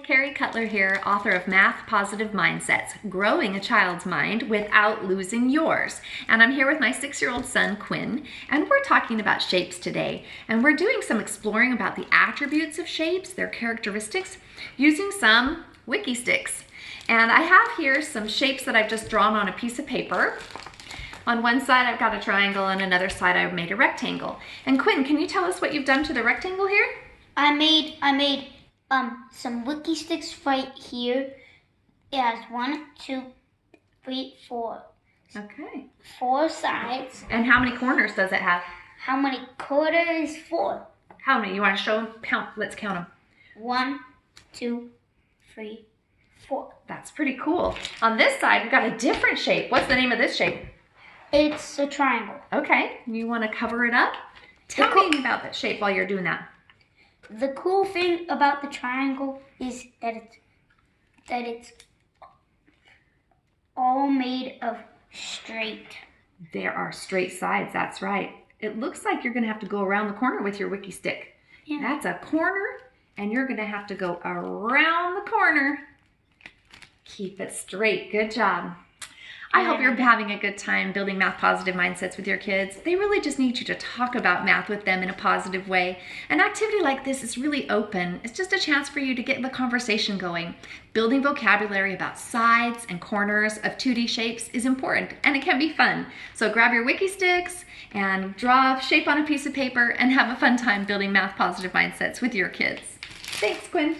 Carrie Cutler here, author of Math Positive Mindsets, Growing a Child's Mind Without Losing Yours. And I'm here with my 6-year-old son, Quinn, and we're talking about shapes today. And we're doing some exploring about the attributes of shapes, their characteristics, using some Wiki Stix. And I have here some shapes that I've just drawn on a piece of paper. On one side, I've got a triangle, and another side, I've made a rectangle. And Quinn, can you tell us what you've done to the rectangle here? I made some Wiki Stix right here. It has 1, 2, 3, 4. Okay. 4 sides. And how many corners does it have? How many quarters? 4. How many? You want to show them? Count. Let's count them. 1, 2, 3, 4. That's pretty cool. On this side, we've got a different shape. What's the name of this shape? It's a triangle. Okay. You want to cover it up? Tell me about that shape while you're doing that. The cool thing about the triangle is that it's all made of straight. There are straight sides, that's right. It looks like you're going to have to go around the corner with your Wiki stick. Yeah. That's a corner, and you're going to have to go around the corner. Keep it straight. Good job. I hope you're having a good time building math positive mindsets with your kids. They really just need you to talk about math with them in a positive way. An activity like this is really open. It's just a chance for you to get the conversation going. Building vocabulary about sides and corners of 2D shapes is important, and it can be fun. So grab your Wiki Stix and draw a shape on a piece of paper and have a fun time building math positive mindsets with your kids. Thanks, Quinn.